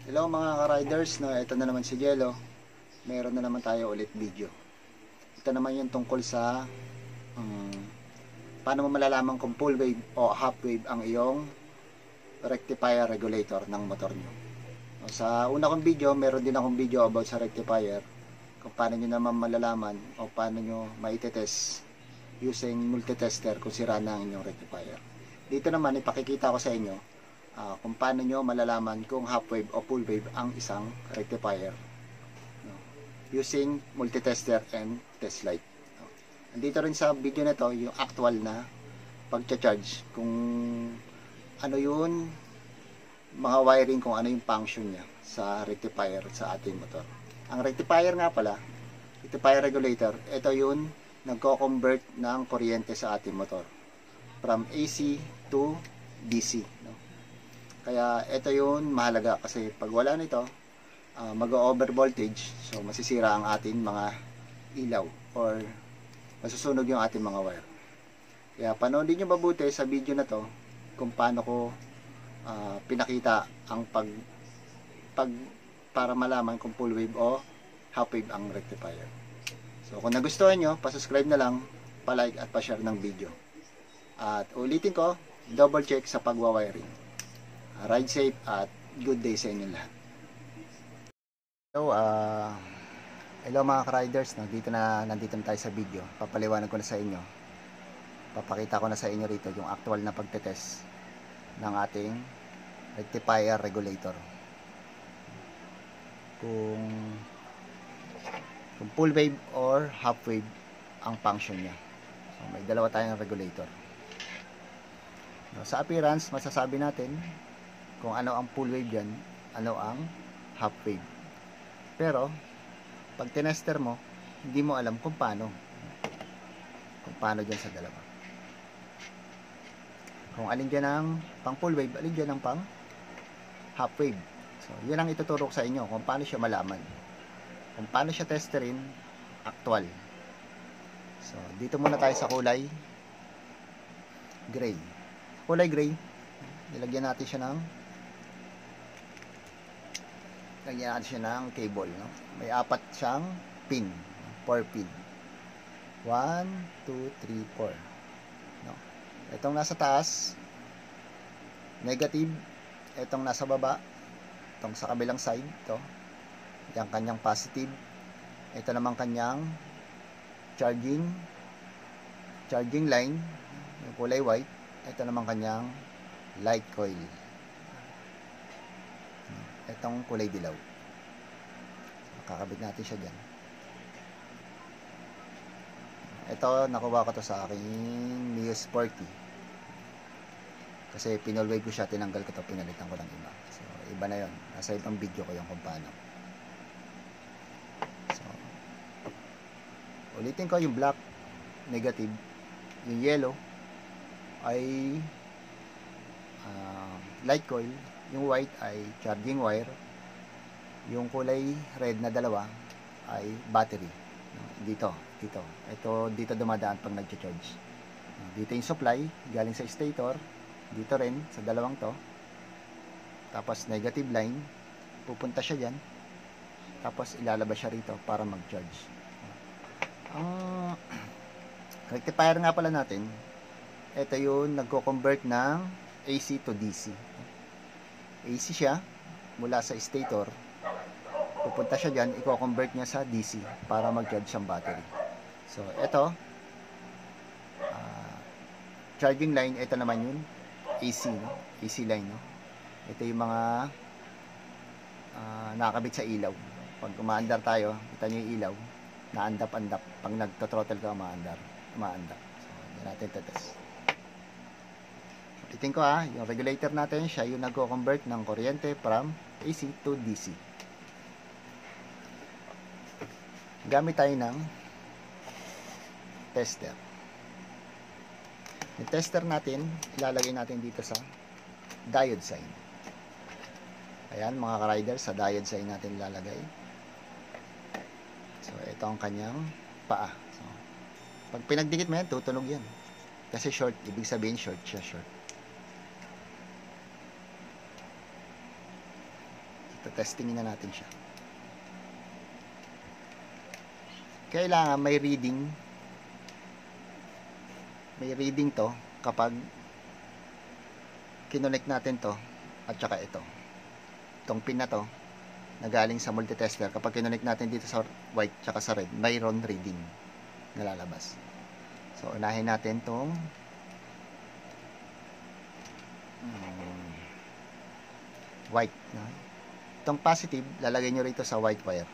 Hello mga ka-riders, no? Ito na naman si Jello. Meron na naman tayo ulit video. Ito naman yung tungkol sa paano mo malalaman kung full wave o half wave ang iyong rectifier regulator ng motor nyo. Sa una kong video, meron din akong video about sa rectifier, kung paano nyo naman malalaman o paano nyo maitetest using multitester kung sira na ang inyong rectifier. Dito naman ipakikita ko sa inyo kung paano nyo malalaman kung half wave o full wave ang isang rectifier, no, using multitester and test light. Andito rin sa video na to yung actual na pagcha-charge, kung ano yun, mga wiring, kung ano yung function niya sa rectifier sa ating motor. Ang rectifier nga pala, rectifier regulator, ito yun nagko-convert ng kuryente sa ating motor from AC to DC, no? Kaya ito yun mahalaga, kasi pag wala nito, mag-over voltage, so masisira ang ating mga ilaw or masusunog yung ating mga wire. Kaya panoodin nyo mabuti sa video na to kung paano ko pinakita ang para malaman kung full wave o half wave ang rectifier. So kung nagustuhan nyo, pa-subscribe na lang, pa-like at pa-share ng video. At ulitin ko, double check sa pagwa-wiring. Ride safe at good day sa inyo lahat. So, hello mga ka-riders, nandito na tayo sa video. Papaliwanag ko na sa inyo. Papakita ko na sa inyo rito yung actual na pagtetest ng ating rectifier regulator. Kung full wave or half wave ang function niya. So, may dalawa tayong regulator. Sa appearance, masasabi natin kung ano ang full wave yan, ano ang half wave. Pero, pag tinester mo, hindi mo alam kung paano dyan sa dalawa. Kung alin dyan ang pang full wave, alin dyan ang pang half wave. So, yun ang ituturo ko sa inyo kung paano siya malaman. Kung paano siya testerin actual. So, dito muna tayo sa kulay gray. Kulay gray, nilagyan natin siya ng cable, no? May 4 siyang pin, 4 pin. 1, 2, 3, 4. No? Itong nasa taas, negative. Itong nasa baba, itong sa kabilang side, ito, yung kanyang positive. Ito naman kanyang charging line, yung kulay white. Ito naman kanyang light coil, itong kulay dilaw. Kakabit natin siya dyan. Ito, nakuha ko to sa aking Mio Sporty, kasi pinolway ko siya, tinanggal ko to, pinalitan ko ng iba. So iba na yon, nasa ibang video ko yung kung paano. So ulitin ko, yung black negative, yung yellow ay light coil, yung white ay charging wire, yung kulay red na dalawa ay battery. Dito ito dumadaan pag nagcha-charge. Dito yung supply galing sa stator, dito rin sa dalawang to, tapos negative line pupunta siya dyan, tapos ilalabas siya rito para mag-charge. Ang rectifier nga pala natin, ito yung nagko-convert ng AC to DC. AC siya mula sa stator, pupunta siya dyan, i-convert niya sa DC para mag-charge siyang battery. So ito, charging line, ito naman yung AC, no? AC line, no? Ito yung mga nakakabit sa ilaw. Pag umaandar tayo, kita nyo yung ilaw, naandap-andap. Pag nagto-throttle ka, umaandap. So yan natin tetest. Ulitin ko yung regulator natin, siya yung nagko-convert ng kuryente from AC to DC. Gamit tayo ng tester. Yung tester natin, ilalagay natin dito sa diode sign. Ayan mga ka-rider, sa diode sign natin ilalagay. So ito ang kanyang paa. So, pag pinagdikit mo yan, tutunog yan. Kasi short, ibig sabihin short siya, short. Testingin na natin siya. Kailangan may reading. May reading to kapag kinonect natin to at saka ito. Itong pin na to na galing sa multitester, kapag kinonect natin dito sa white tsaka sa red, mayroon reading na lalabas. So, unahin natin tong white. No? Itong positive, lalagay nyo rito sa white wire.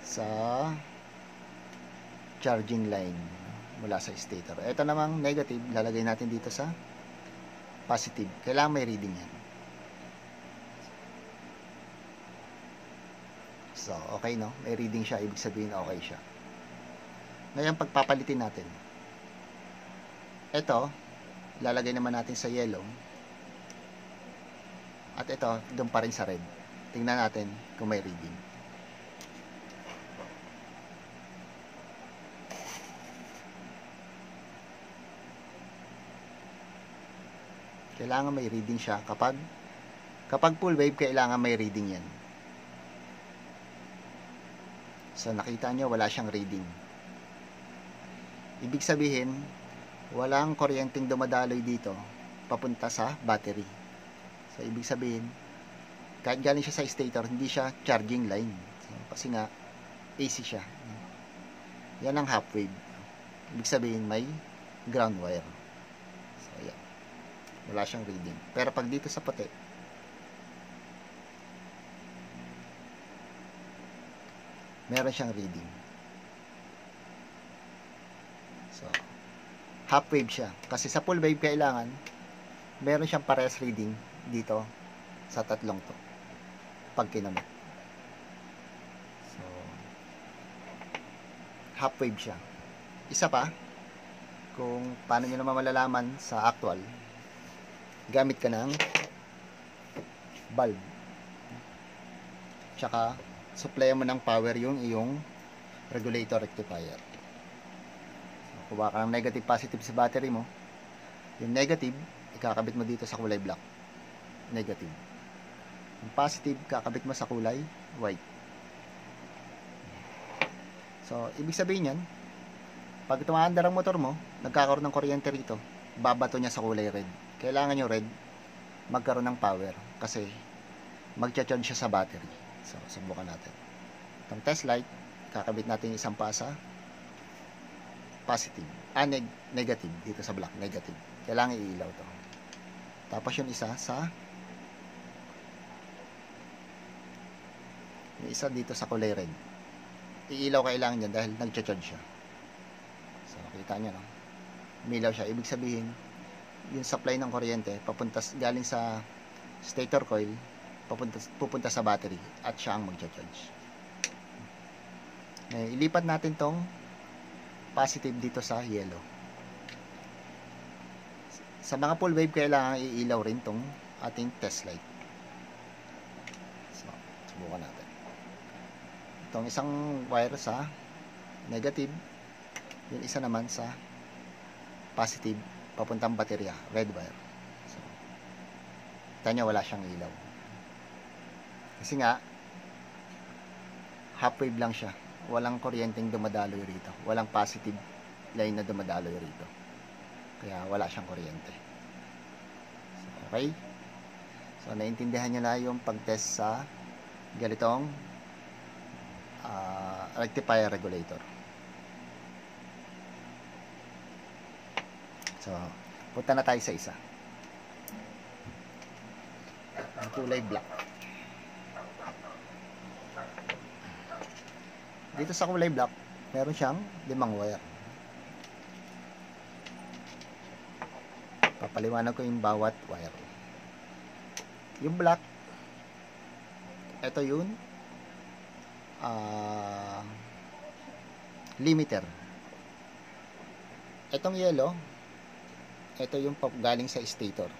Sa charging line mula sa stator. Ito namang negative, lalagay natin dito sa positive. Kailangan may reading yan. So, okay, no? May reading siya, ibig sabihin okay siya. Ngayon, pagpapalitin natin. Ito, lalagay naman natin sa yellow. At ito, doon pa rin sa red. Tingnan natin kung may reading. Kailangan may reading siya. Kapag full wave, kailangan may reading yan. So, nakita nyo, wala siyang reading. Ibig sabihin, walang kuryenteng dumadaloy dito papunta sa battery. So, ibig sabihin, kahit galing siya sa stator, hindi siya charging line. So, kasi nga, AC siya. Yan ang half wave. Ibig sabihin, may ground wire. So, yan. Wala siyang reading. Pero pag dito sa puti, meron siyang reading. So, half wave siya. Kasi sa full wave kailangan, meron siyang parehas reading dito sa tatlong to. Pag kinonect. So, half wave siya. Isa pa, kung paano nyo naman malalaman sa actual, gamit ka ng bulb. Tsaka, supply mo ng power yung iyong regulator rectifier. So, kuha ka ng negative positive sa battery mo. Yung negative, ikakabit mo dito sa kulay black. Negative. Yung positive, kakabit mo sa kulay white. So, ibig sabihin yan, pag tumaandar ang motor mo, nagkakaroon ng kuryente rito, babato niya sa kulay red. Kailangan yung red magkaroon ng power kasi magcha-charge siya sa battery. So, subukan natin. Itong test light, kakabit natin yung isang pasa positive. Negative. Dito sa black, negative. Kailangan iilaw to. Tapos yung isa sa dito sa kulay red. Iilaw kailangan yan dahil nagcha-charge siya. So, kita nyo, no? Umilaw siya. Ibig sabihin, yung supply ng kuryente papunta galing sa stator coil pupunta sa battery at siya ang magcha-charge. Ilipat natin tong positive dito sa yellow. Sa mga full wave kailangan iilaw rin tong ating test light. So, subukan natin. Itong isang wire sa negative, yung isa naman sa positive papuntang baterya, red wire. So, tanya wala siyang ilaw. Kasi nga, half wave lang siya. Walang kuryenteng dumadaloy rito. Walang positive line na dumadaloy rito. Kaya wala siyang kuryente. So, okay? So, naintindihan nyo na yung pag-test sa ganitong rectifier regulator. So, punta na tayo sa isa. Ang kulay black. Dito sa kulay black, meron siyang 5 wire. Papaliwanag ko yung bawat wire. Yung black, ito yun, limiter. Itong yellow, ito yung galing sa stator.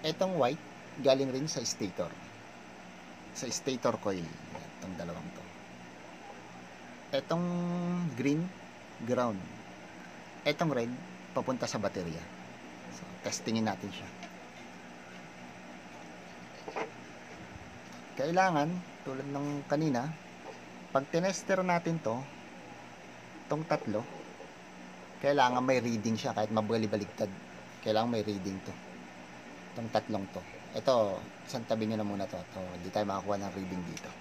Itong white, galing rin sa stator. Sa stator coil. Itong dalawang to. Itong green, ground. Itong red, papunta sa baterya. testingin natin siya. Kailangan, tulad ng kanina, pag tinester natin tong tatlo, kailangan may reading siya kahit mabali-baligtad. Kailangan may reading tong tatlong to. Ito, isang tabi nyo na muna to. Hindi tayo makakuha ng reading dito.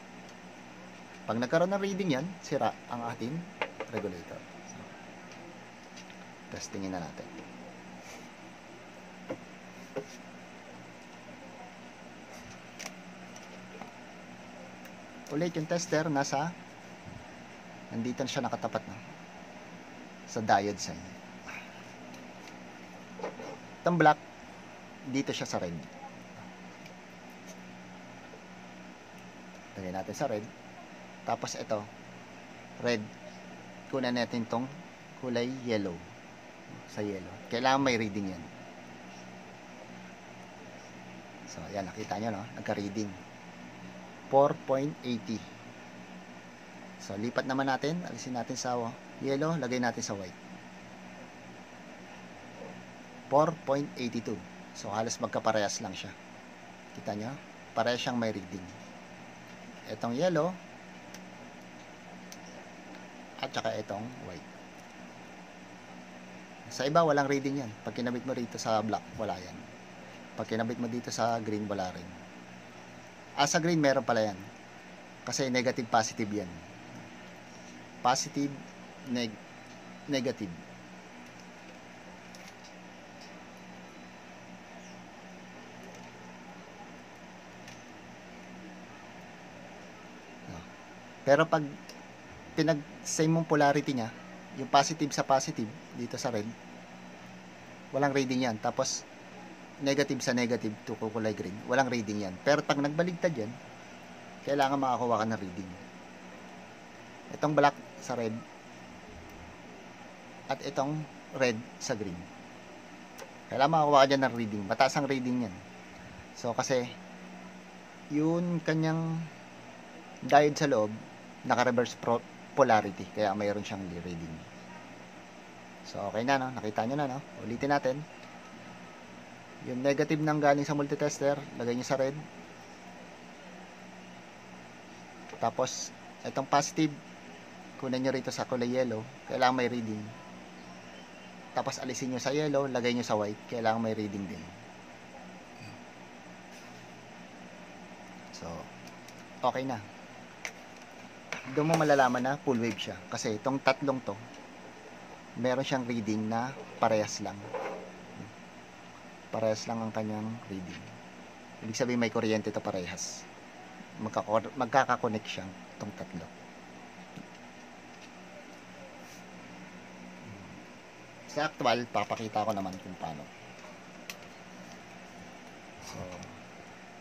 Pag nagkaroon ng reading yan, sira ang ating regulator. So, testingin na natin. Ulit yung tester nandito na siya nakatapat na sa diode sign. Itong black dito siya sa red. Lagay natin sa red. Tapos ito red, kunan natin tong kulay yellow. Sa yellow kailangan may reading yan. So ayan, nakita nyo no, nagka-reading 4.80. So lipat naman natin, alisin natin sa yellow, lagay natin sa white. 4.82. So halos magkaparehas lang siya. Kita nyo? Parehas siyang may reading. Itong yellow at saka itong white. Sa iba walang reading yan. Pag kinabit mo rito sa black, wala yan. Pag kinabit mo dito sa green, wala rin. Sa green meron pala yan. Kasi negative positive yan. Positive, negative. Pero pag pinag-same mong polarity niya, yung positive sa positive dito sa red, walang reading yan. Tapos negative sa negative to kulay green, walang reading yan. Pero pag nagbaligtad yan, kailangan makakuha ka ng reading. Itong black sa red at itong red sa green, kailangan makakuha ka dyan ng reading. Mataas ang reading yan. So kasi yun kanyang diode sa loob naka-reverse polarity, kaya mayroon siyang reading. So okay na no, nakita nyo na no. Ulitin natin. Yung negative nang galing sa multitester, lagay nyo sa red. Tapos itong positive, kunin nyo rito sa kulay yellow, kailangan may reading. Tapos alisin nyo sa yellow, lagay nyo sa white, kailangan may reading din. So okay na. Doon mo malalaman na full wave siya. Kasi itong tatlong to, meron siyang reading na parehas lang. Parehas lang ang kanyang reading. Ibig sabihin may kuryente to parehas. Magkaka-connect siyang itong tatlo. Sa actual, papakita ko naman kung paano. So,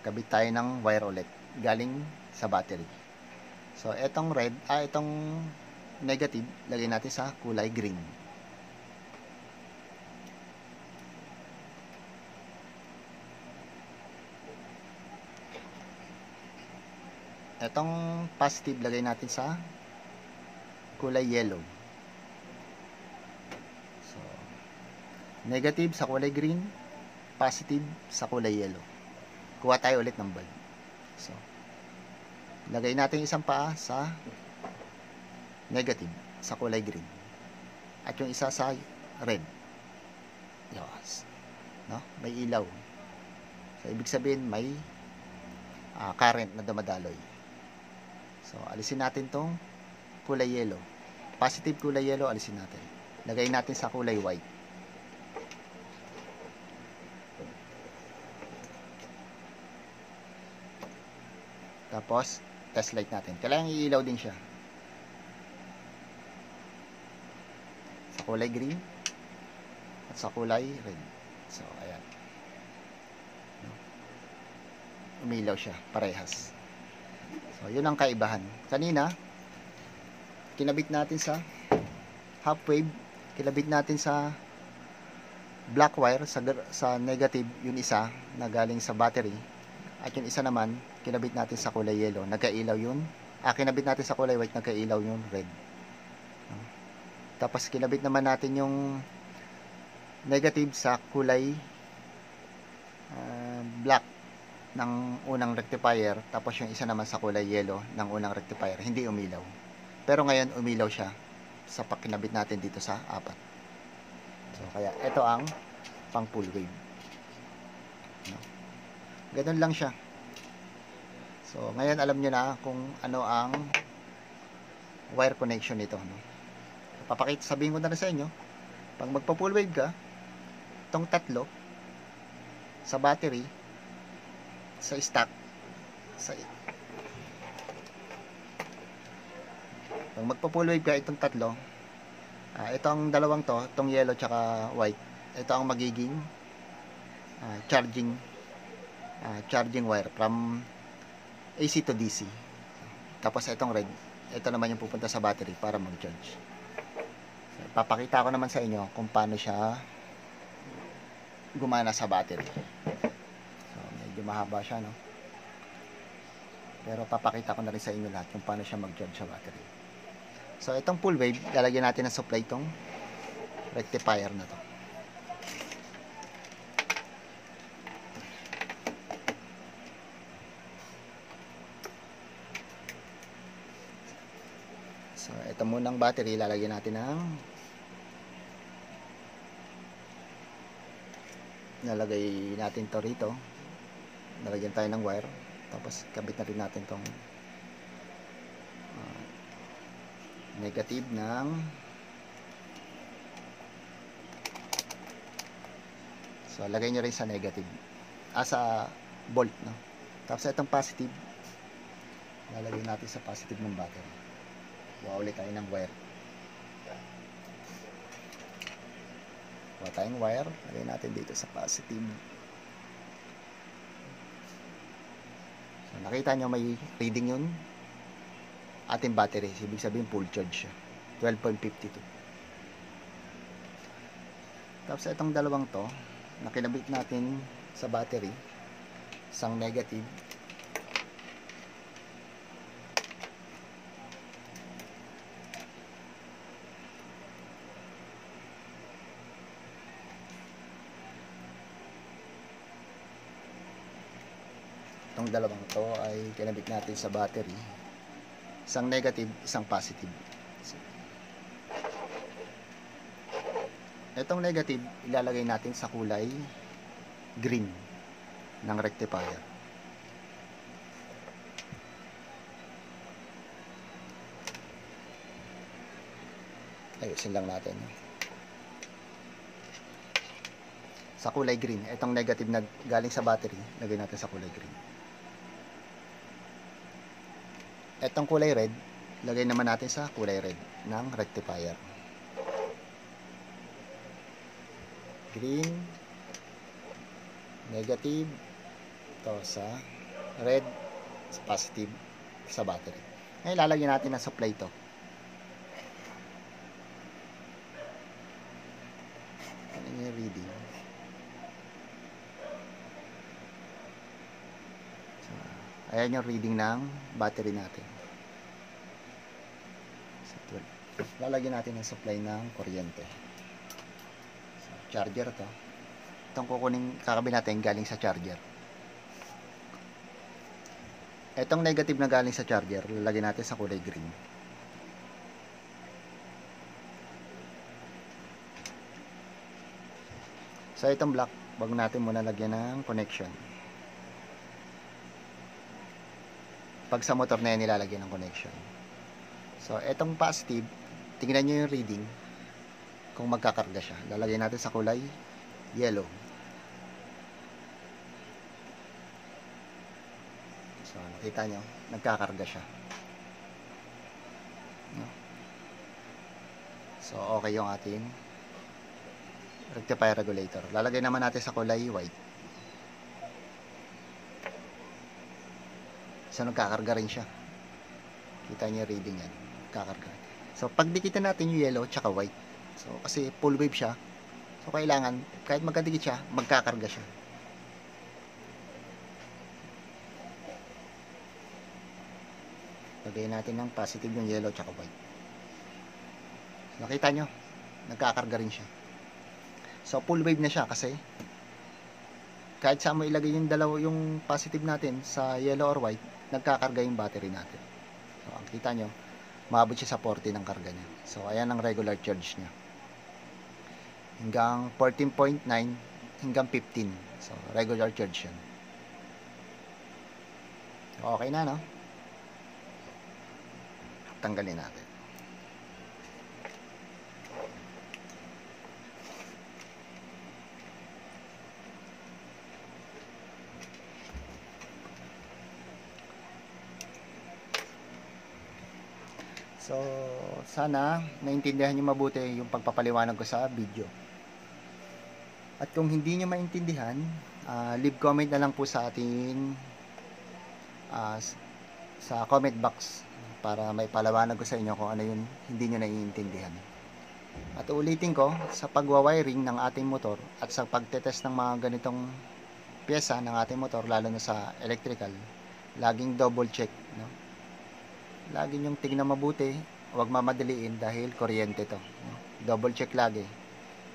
kabit tayo ng wire ulit. Galing sa battery. So, itong red, itong negative, lagay natin sa kulay green. Itong positive, lagay natin sa kulay yellow. So, negative sa kulay green, positive sa kulay yellow. Kuha tayo ulit ng bulb. So, lagay natin isang paa sa negative, sa kulay green. At yung isa sa red. Yes. No? May ilaw. So, ibig sabihin, may current na dumadaloy. So, alisin natin tong kulay yellow. Positive kulay yellow, alisin natin. Lagay natin sa kulay white. Tapos, test light natin. Kailangan iilaw din siya. Sa kulay green at sa kulay red. So, ayan. Umilaw siya. Parehas. So, yun ang kaibahan. Kanina, kinabit natin sa half wave. Kinabit natin sa black wire. Sa negative, yun isa na galing sa battery. At yung isa naman, kinabit natin sa kulay yellow, nagkailaw yun. Kinabit natin sa kulay white, nagkailaw yung red. Tapos kinabit naman natin yung negative sa kulay black ng unang rectifier, tapos yung isa naman sa kulay yellow ng unang rectifier, hindi umilaw. Pero ngayon umilaw siya sa pakinabit natin dito sa 4. So kaya ito ang pang full wave. No? Ganun lang siya. So ngayon alam nyo na kung ano ang wire connection nito. No? Sabihin ko na rin sa inyo, pag magpa full wave ka, itong tatlo sa battery, sa stock, pag magpa full wave ka, itong tatlo, itong dalawang to, itong yellow tsaka white, ito ang magiging charging wire from AC to DC. Tapos itong red, ito naman yung pupunta sa battery para mag-charge. So, papakita ko naman sa inyo kung paano siya gumana sa battery. So medyo mahaba siya, no? Pero papakita ko na rin sa inyo lahat kung paano siya mag-charge sa battery. So itong full wave, lalagyan natin ng supply itong rectifier na to. So ito munang battery, lalagyan natin ng nalagay natin to rito, nalagyan tayo ng wire, tapos kabit na rin natin tong negative ng so lagay nyo rin sa negative sa volt, no? Tapos itong positive lalagay natin sa positive ng battery. Buha ulit tayo ng wire, buha tayong wire, lagay natin dito sa positive. So nakita nyo may reading yun ating battery, ibig sabihin full charge siya, 12.52. Tapos itong dalawang to nakinabit natin sa battery, isang negative, itong dalawang to ay kinabit natin sa battery, isang negative, isang positive. So, itong negative ilalagay natin sa kulay green ng rectifier. Ayusin lang natin sa kulay green. Itong negative na galing sa battery, lagay natin sa kulay green. Etong kulay red, lagay naman natin sa kulay red ng rectifier. Green, negative, to sa red, positive sa battery. Ngayon lalagyan natin ng supply to. Ano yung reading? So, ayan yung reading ng battery natin. So, lalagyan natin ng supply ng kuryente. So, charger to. Itong kakabin natin galing sa charger. Itong negative na galing sa charger, lalagyan natin sa kulay green. So itong black, wag natin muna lagyan ng connection. Pag sa motor na yan, nilalagyan ng connection. So itong positive, tingnan nyo yung reading kung magkakarga siya. Lalagyan natin sa kulay yellow. So nakita nyo, nagkakarga siya. No? So okay yung ating rectifier regulator. Lalagay naman natin sa kulay white. So nagkakarga rin siya. Kita niyo yung reading yan. Kakarga. So pag dikitan natin yung yellow tsaka white. So kasi full wave siya. So kailangan kahit magkadikit siya, magkakarga siya. Lagay natin ng positive yung yellow tsaka white. So, nakita nyo, nagkakarga rin siya. So full wave na siya kasi kahit saan mo ilagay yung yung positive natin sa yellow or white, nagkakarga yung battery natin. So, ang kita nyo, maabot siya sa 40 ng karga niya. So, ayan ang regular charge niya. Hanggang 14.9 hanggang 15. So, regular charge yan. Okay na, no? Tanggalin natin. So, sana naintindihan nyo mabuti yung pagpapaliwanag ko sa video. At kung hindi nyo maintindihan, leave comment na lang po sa ating sa comment box para may paliwanag ko sa inyo kung ano yung hindi nyo naiintindihan. At ulitin ko, sa pagwa-wiring ng ating motor at sa pagtetest ng mga ganitong pyesa ng ating motor, lalo na sa electrical, laging double check, no? Lagi nyong tingnan mabuti, huwag mamadaliin dahil kuryente to, no? Double check lagi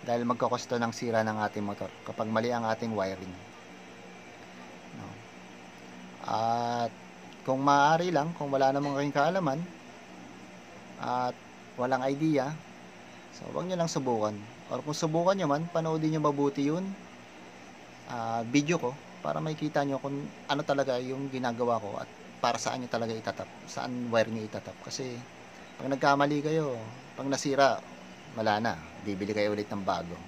dahil magkakosto ng sira ng ating motor kapag mali ang ating wiring, no? At kung maaari lang, kung wala namang kayong kaalaman at walang idea, so huwag nyo lang subukan, or kung subukan nyo man, panoodin nyo mabuti yun video ko para makita nyo kung ano talaga yung ginagawa ko at para saan nyo talaga itatap, saan wire nyo itatap. Kasi pag nagkamali kayo, pag nasira, wala na, bibili kayo ulit ng bago,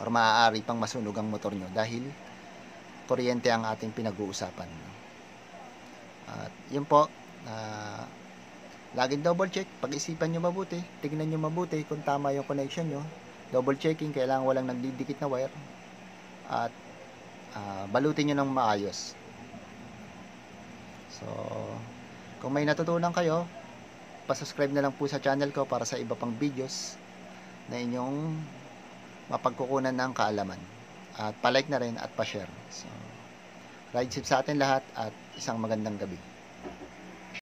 or maaari pang masunog ang motor nyo dahil kuryente ang ating pinag-uusapan. At yun po, laging double check, pag-isipan nyo mabuti, tignan nyo mabuti kung tama yung connection nyo, double checking, kailangan walang nagdidikit na wire, at balutin nyo ng maayos. So, kung may natutunan kayo, pasubscribe na lang po sa channel ko para sa iba pang videos na inyong mapagkukunan ng kaalaman. At palike na rin at pa-share. So, ride safe sa atin lahat at isang magandang gabi.